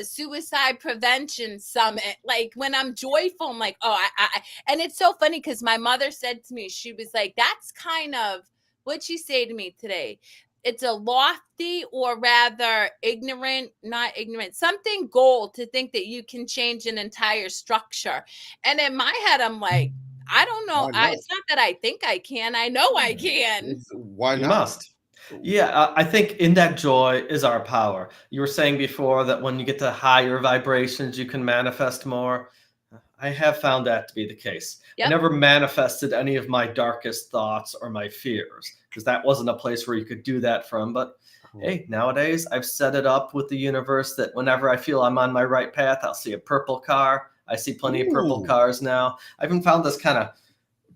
suicide prevention summit. Like when I'm joyful, I'm like, oh, I and it's so funny because my mother said to me, she was like, that's kind of what'd she say to me today? It's a lofty, or rather not ignorant, something goal to think that you can change an entire structure. And in my head, I'm like, I don't know. It's not that I think I can. I know I can. Why not? You must. Yeah, I think in that joy is our power. You were saying before that when you get to higher vibrations, you can manifest more. I have found that to be the case. I never manifested any of my darkest thoughts or my fears, because that wasn't a place where you could do that from. But hey, nowadays I've set it up with the universe that whenever I feel I'm on my right path, I'll see a purple car. I see plenty of purple cars now. I even found this kind of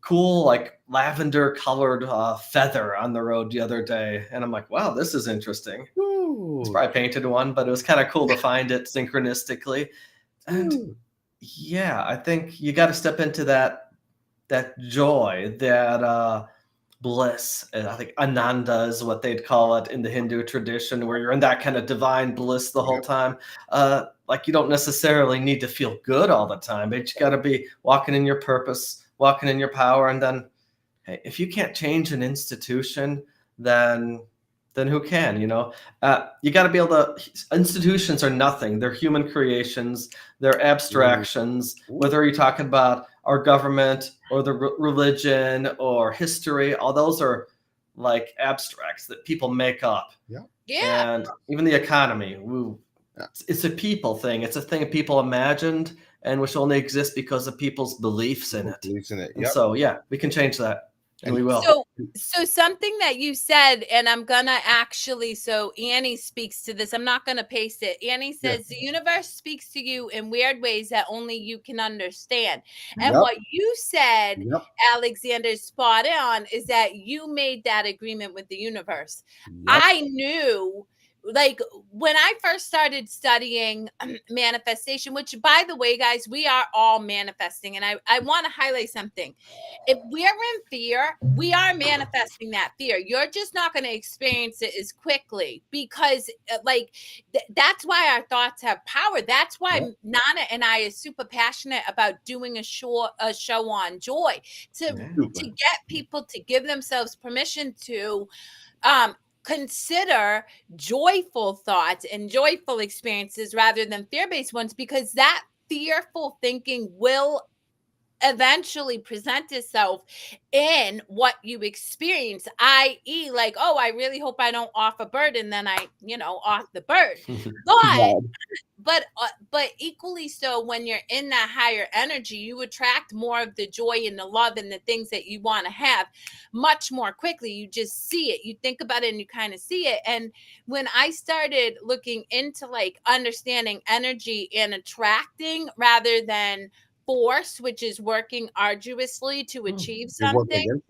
cool, like lavender colored feather on the road the other day. And I'm like, wow, this is interesting. It's probably painted one, but it was kind of cool to find it synchronistically. And I think you got to step into that joy, that bliss. And I think Ananda is what they'd call it in the Hindu tradition, where you're in that kind of divine bliss the whole time. Like you don't necessarily need to feel good all the time, but you got to be walking in your purpose, walking in your power. And then, hey, if you can't change an institution, then then who can? You got to be able to. Institutions are nothing. They're human creations. They're abstractions. Whether you're talking about our government or the religion or history, all those are like abstracts that people make up. Yeah. And even the economy, it's a people thing. It's a thing that people imagined and which only exists because of people's beliefs in it. And so, yeah, we can change that. And we will. So something that you said, and I'm gonna actually, so Annie speaks to this. I'm not gonna paste it. Annie says the universe speaks to you in weird ways that only you can understand. And what you said, Alexander, is spot on, is that you made that agreement with the universe. I knew, like, when I first started studying manifestation, which, by the way, guys, we are all manifesting. And I want to highlight something. If we're in fear, we are manifesting that fear. You're just not going to experience it as quickly because, like, that's why our thoughts have power. That's why Nana and I are super passionate about doing a show on joy, to get people to give themselves permission to consider joyful thoughts and joyful experiences rather than fear-based ones, because that fearful thinking will eventually present itself in what you experience, i.e., like, oh, I really hope I don't off a bird, and then I, off the bird. But equally so, when you're in that higher energy, you attract more of the joy and the love and the things that you want to have much more quickly. You just see it, you think about it, and you kind of see it. And when I started looking into like understanding energy and attracting rather than force, which is working arduously to achieve something,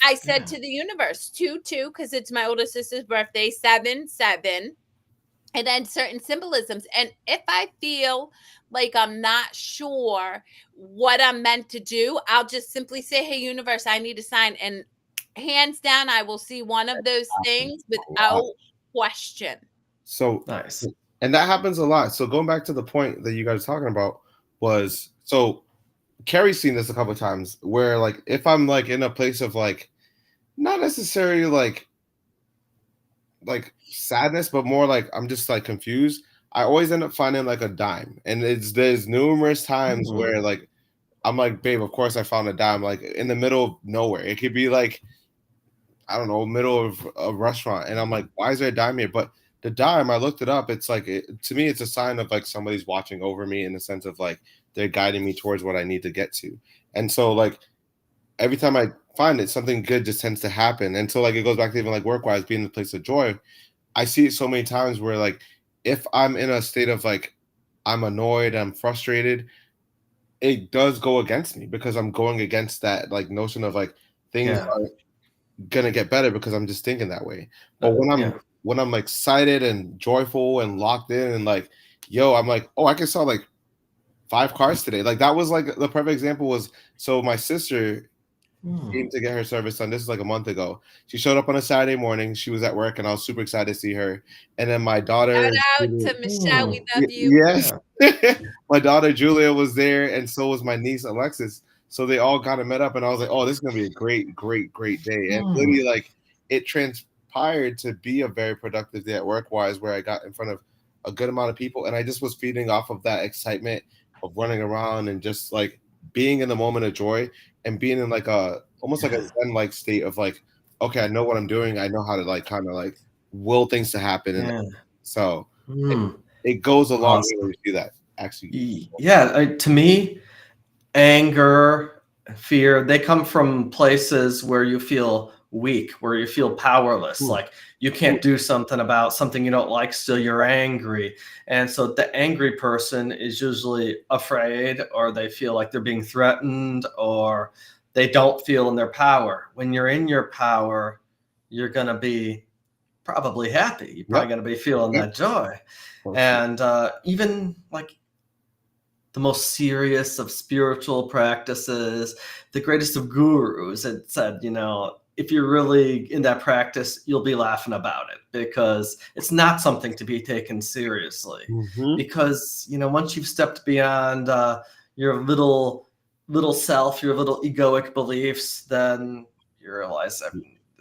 I said to the universe, 2-2, because it's my older sister's birthday, 7-7, and then certain symbolisms. And if I feel like I'm not sure what I'm meant to do, I'll just simply say, hey, universe, I need a sign. And hands down, I will see one of those things without question. So nice. And that happens a lot. So going back to the point that you guys were talking about was, so Kerri's seen this a couple of times where, like, if I'm like in a place of like not necessarily like sadness, but more like I'm just like confused, I always end up finding like a dime. And there's numerous times where like I'm like, babe, of course I found a dime, like in the middle of nowhere. It could be like, I don't know, middle of a restaurant, and I'm like, why is there a dime here? But the dime, I looked it up, it's like, to me, it's a sign of like somebody's watching over me, in the sense of like they're guiding me towards what I need to get to. And so like every time I find it, something good just tends to happen. And so like it goes back to even like work-wise, being in the place of joy. I see it so many times where like if I'm in a state of like I'm annoyed, I'm frustrated, it does go against me, because I'm going against that like notion of like things are gonna get better because I'm just thinking that way. But when I'm excited and joyful and locked in and like, yo, I'm like, oh, I can sell like 5 cars today. Like that was like the perfect example was, so my sister came to get her service done. This is like a month ago. She showed up on a Saturday morning. She was at work, and I was super excited to see her. And then my daughter, shout out to Michelle, we love you. Yes, my daughter Julia was there, and so was my niece Alexis. So they all kind of met up, and I was like, oh, this is gonna be a great, great, great day. And literally, like, it transpired to be a very productive day at work-wise, where I got in front of a good amount of people, and I just was feeding off of that excitement of running around and just like being in the moment of joy, and being in like a almost like a zen-like state of like, okay, I know what I'm doing. I know how to like kind of like will things to happen. And so it goes a long way when you see that, actually. Yeah, to me, anger, fear, they come from places where you feel weak, where you feel powerless, like you can't do something about something you don't like, still you're angry. And so the angry person is usually afraid, or they feel like they're being threatened, or they don't feel in their power. When you're in your power, you're going to be probably happy. You're probably going to be feeling that joy. And even like the most serious of spiritual practices, the greatest of gurus, it said, if you're really in that practice, you'll be laughing about it, because it's not something to be taken seriously. Because, once you've stepped beyond your little self, your little egoic beliefs, then you realize that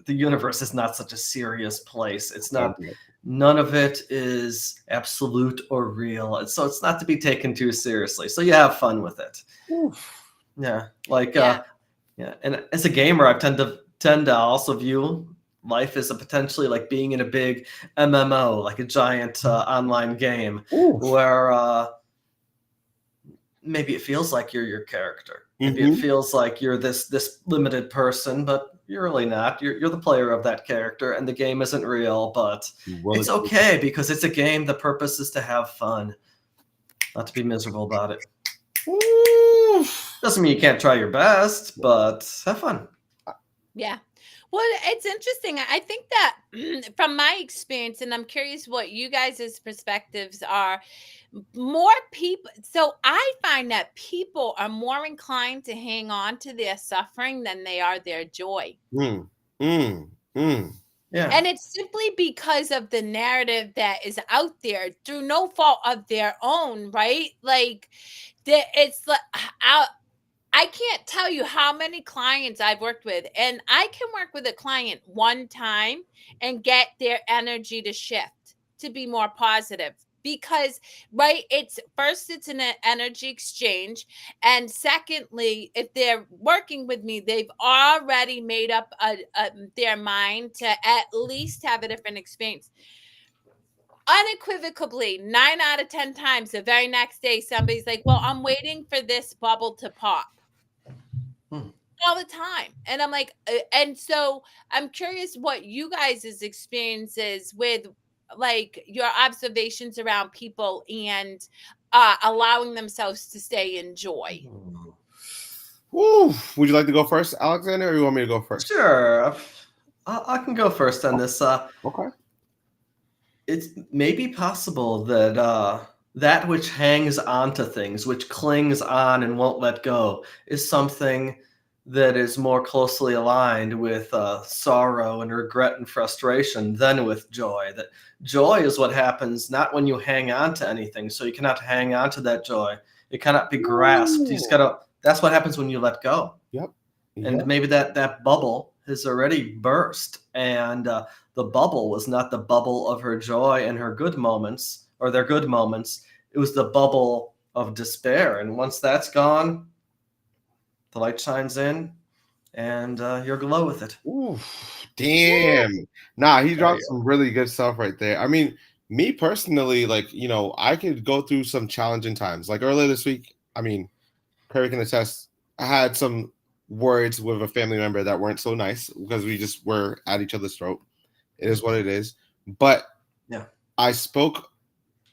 the universe is not such a serious place. It's not. Okay. None of it is absolute or real, and so it's not to be taken too seriously. So you have fun with it. Oof. Yeah, like Yeah. And as a gamer, I tend to also view life as a potentially like being in a big MMO, like a giant online game, Oof. where maybe it feels like you're your character. Maybe it feels like you're this limited person, but you're really not. You're the player of that character, and the game isn't real, but it's okay because it's a game. The purpose is to have fun, not to be miserable about it. Oof. Doesn't mean you can't try your best, but have fun. Yeah. Well, it's interesting. I think that from my experience, and I'm curious what you guys' perspectives are, more people. So I find that people are more inclined to hang on to their suffering than they are their joy. Yeah. And it's simply because of the narrative that is out there through no fault of their own, right? Like, it's like, I can't tell you how many clients I've worked with, and I can work with a client one time and get their energy to shift to be more positive. Because, right, it's an energy exchange. And secondly, if they're working with me, they've already made up their mind to at least have a different experience. Unequivocally, 9 out of 10 times, the very next day, somebody's like, well, I'm waiting for this bubble to pop. All the time. And I'm like, and so I'm curious what you guys' experiences with like your observations around people and allowing themselves to stay in joy. Ooh. Would you like to go first, Alexander, or you want me to go first? Sure. I can go first on this. Okay. It's maybe possible that that which hangs on to things, which clings on and won't let go, is something that is more closely aligned with sorrow and regret and frustration than with joy. That joy is what happens not when you hang on to anything. So you cannot hang on to that joy. It cannot be grasped. You just gotta. That's what happens when you let go. Yep. And maybe that bubble has already burst, and the bubble was not the bubble of her joy and her good moments or their good moments. It was the bubble of despair. And once that's gone, the light shines in, and you're glow with it. Ooh, damn. Nah, he dropped some really good stuff right there. I mean, me personally, like, I could go through some challenging times. Like earlier this week, I mean, Kerri can attest, I had some words with a family member that weren't so nice because we just were at each other's throat. It is what it is. But yeah, I spoke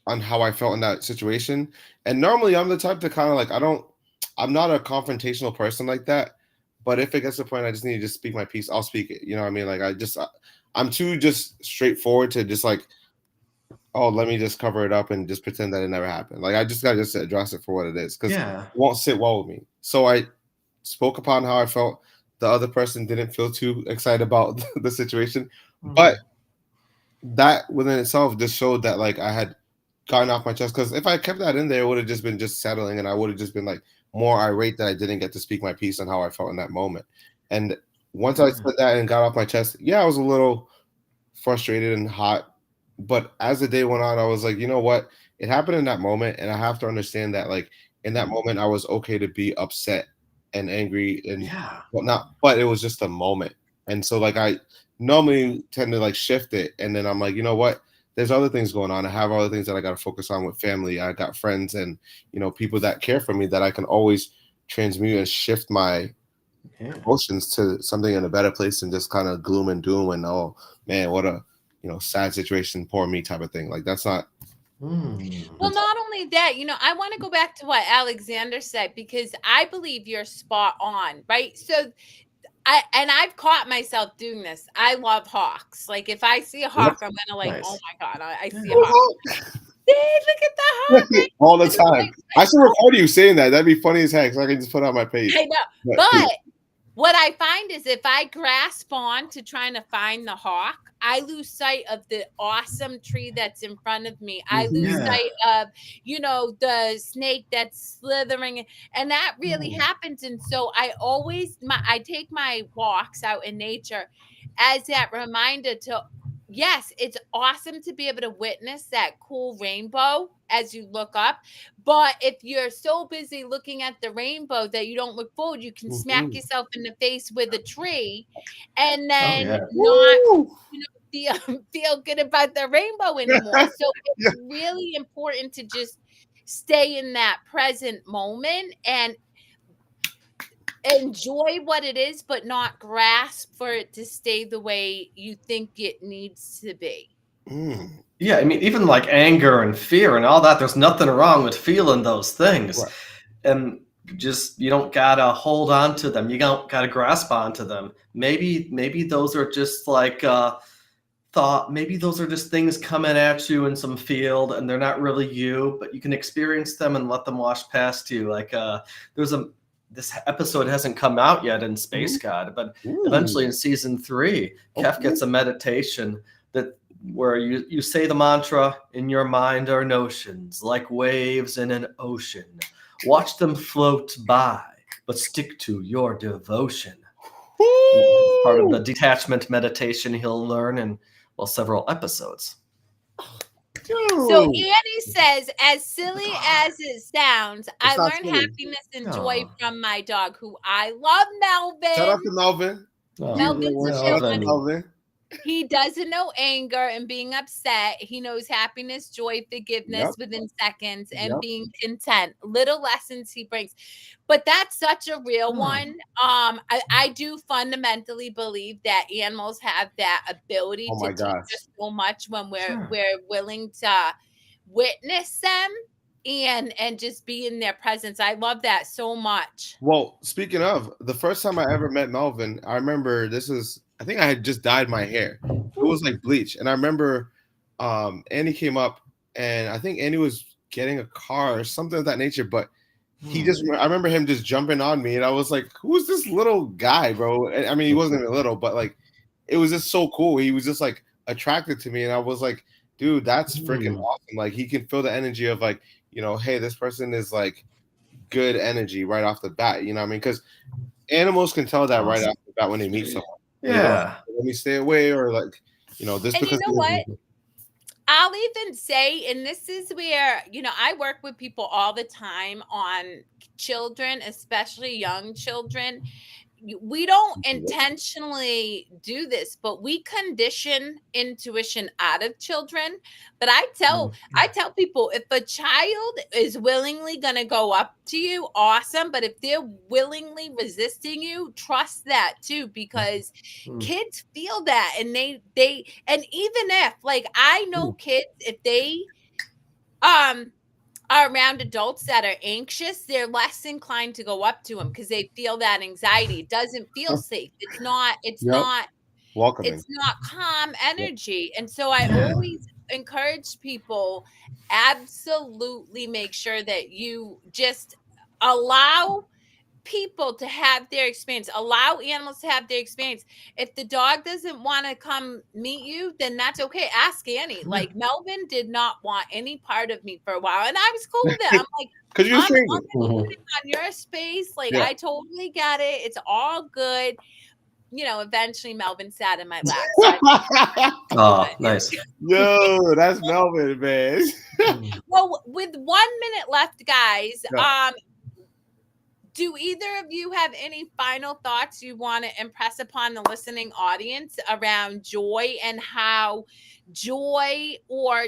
on how I felt in that situation. And normally I'm the type to kind of like, I'm not a confrontational person like that. But if it gets to the point I just need to just speak my piece, I'll speak it. You know what I mean? Like I'm too just straightforward to just like, oh, let me just cover it up and just pretend that it never happened. Like I just gotta just address it for what it is. Because it won't sit well with me. So I spoke upon how I felt. The other person didn't feel too excited about the situation. But that within itself just showed that like I had gotten off my chest. Because if I kept that in there, it would have just been just settling, and I would have just been like more irate that I didn't get to speak my piece on how I felt in that moment. And once I said that and got off my chest, yeah, I was a little frustrated and hot. But as the day went on, I was like, you know what? It happened in that moment, and I have to understand that like in that moment, I was okay to be upset and angry and whatnot. But it was just a moment. And so like I normally tend to like shift it, and then I'm like, you know what? There's other things going on. I have other things that I got to focus on with family. I got friends and, people that care for me that I can always transmute and shift my emotions to something in a better place than just kind of gloom and doom and, oh man, what a, sad situation, poor me type of thing. Like that's not. Well, not only that, I want to go back to what Alexander said, because I believe you're spot on, right? So I've caught myself doing this. I love hawks. Like if I see a hawk, I'm gonna like, oh my God, I see a hawk. Hey, look at the hawk right all the time. I should record you saying that. That'd be funny as heck. So I can just put it on my page. I know, but what I find is if I grasp on to trying to find the hawk, I lose sight of the awesome tree that's in front of me. I lose sight of, the snake that's slithering. And that really happens. And so I take my walks out in nature. as that reminder to, yes, it's awesome to be able to witness that cool rainbow as you look up. But if you're so busy looking at the rainbow that you don't look forward, you can smack yourself in the face with a tree and then not, feel good about the rainbow anymore. So it's really important to just stay in that present moment and enjoy what it is, but not grasp for it to stay the way you think it needs to be. Yeah, I mean, even like anger and fear and all that, there's nothing wrong with feeling those things. Right. And just, you don't gotta hold on to them. You don't gotta grasp onto them. Maybe those are just like thought. Maybe those are just things coming at you in some field and they're not really you, but you can experience them and let them wash past you. Like this episode hasn't come out yet in Space God, but eventually in season 3, Kef gets a meditation where you say the mantra, in your mind are notions, like waves in an ocean. Watch them float by, but stick to your devotion. Part of the detachment meditation he'll learn in, several episodes. So Annie says, as silly as it sounds, I learned happiness and joy from my dog, who I love, Melvin. Shout out to Melvin. Melvin's Melvin. He doesn't know anger and being upset. He knows happiness, joy, forgiveness within seconds, and being content. Little lessons he brings. But that's such a real one. I do fundamentally believe that animals have that ability to teach us so much when we're willing to witness them and just be in their presence. I love that so much. Well, speaking of, the first time I ever met Melvin, I remember I think I had just dyed my hair. It was like bleach. And I remember Annie came up and I think Annie was getting a car or something of that nature, but I remember him just jumping on me and I was like, who's this little guy, bro? I mean, he wasn't even little, but like, it was just so cool. He was just like attracted to me. And I was like, dude, that's freaking awesome. Like he can feel the energy of like, hey, this person is like good energy right off the bat. You know what I mean? Because animals can tell that right off the bat when they meet someone. Yeah. Let me stay away or like, this. And because you know what? I'll even say, and this is where, I work with people all the time on children, especially young children. We don't intentionally do this, but we condition intuition out of children. But I tell people, if a child is willingly going to go up to you, awesome. But if they're willingly resisting you, trust that too, because kids feel that. And and even if, like, I know kids, if they, are around adults that are anxious, they're less inclined to go up to them because they feel that anxiety. It doesn't feel safe. It's not welcoming. It's not calm energy. And so I always encourage people, absolutely make sure that you just allow people to have their experience, allow animals to have their experience. If the dog doesn't want to come meet you, then that's okay. Ask Annie. Like Melvin did not want any part of me for a while, and I was cool with it. I'm like, because you're on your space. Like I totally get it. It's all good. Eventually Melvin sat in my lap. Oh, nice. Yo, that's Melvin, man. Well, with 1 minute left, guys, do either of you have any final thoughts you want to impress upon the listening audience around joy and how joy or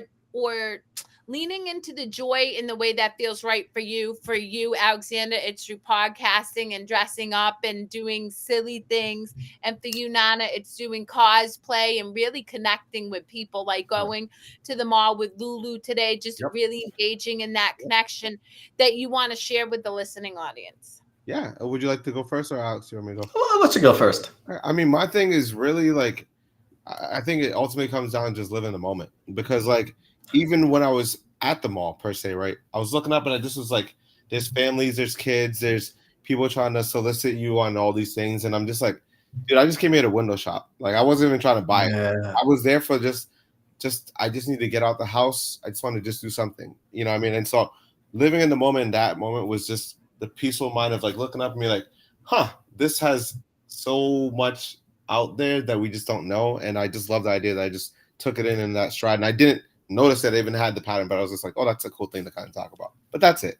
leaning into the joy in the way that feels right for you, Alexander, it's through podcasting and dressing up and doing silly things. And for you, Nana, it's doing cosplay and really connecting with people, like going to the mall with Lulu today, just really engaging in that connection that you want to share with the listening audience. Yeah. Would you like to go first or Alex, you want me to go? Well, I'll let you go first. I mean, my thing is really like, I think it ultimately comes down to just living the moment, because like, even when I was at the mall per se, right, I was looking up and this was like, there's families, there's kids, there's people trying to solicit you on all these things. And I'm just like, dude, I just came here to window shop. Like I wasn't even trying to buy it. I was there for I just need to get out the house. I just want to just do something, you know what I mean? And so living in the moment, that moment was just the peaceful mind of like looking up and be like, this has so much out there that we just don't know. And I just love the idea that I just took it in that stride. And I didn't notice that I even had the pattern, but I was just like, oh, that's a cool thing to kind of talk about. But that's it.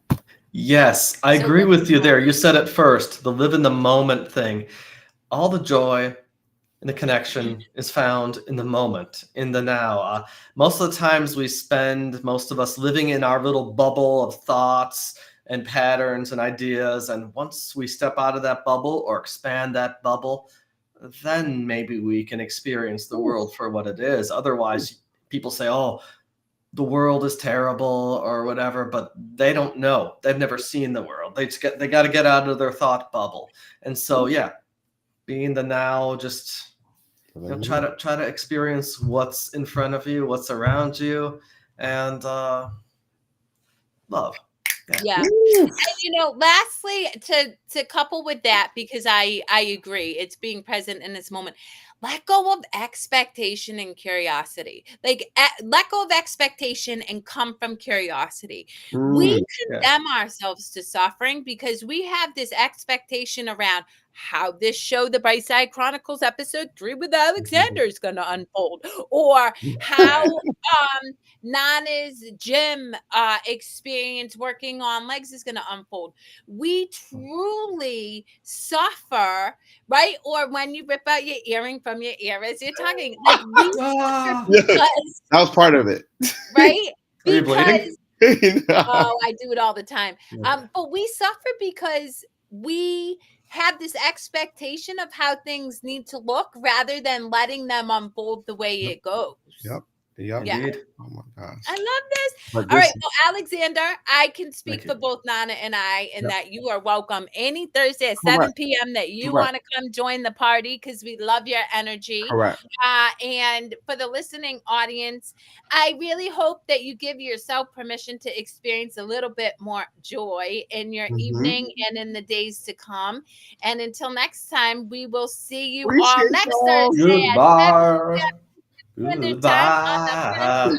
Yes, I agree with you there. You said it first, the live in the moment thing. All the joy and the connection is found in the moment, in the now. Most of the times we spend, most of us, living in our little bubble of thoughts and patterns and ideas. And once we step out of that bubble or expand that bubble, then maybe we can experience the world for what it is. Otherwise, people say, oh, the world is terrible or whatever, but they don't know. They've never seen the world. They got to get out of their thought bubble. And so, yeah, be in the now, just try to experience what's in front of you, what's around you, and love. Yeah. And lastly, to couple with that, because I agree, it's being present in this moment. Let go of expectation and curiosity. Like let go of expectation and come from curiosity. We condemn ourselves to suffering because we have this expectation around how this show, the Brightside Chronicles episode 3 with Alexander, is going to unfold, or how Nana's gym experience working on legs is going to unfold. We truly suffer, right? Or when you rip out your earring from your ear as you're talking, like we suffer because that was part of it, right? Because oh, I do it all the time. But we suffer because we have this expectation of how things need to look rather than letting them unfold the way it goes. Yep. Yeah. Oh my gosh. I love this. All right. Well, Alexander, I can speak for both Nana and I, and that you are welcome any Thursday at 7 p.m. that you want to come join the party because we love your energy. Correct. And for the listening audience, I really hope that you give yourself permission to experience a little bit more joy in your evening and in the days to come. And until next time, we will see you all next Thursday. Goodbye. Goodbye.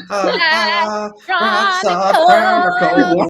Brightside Chronicles.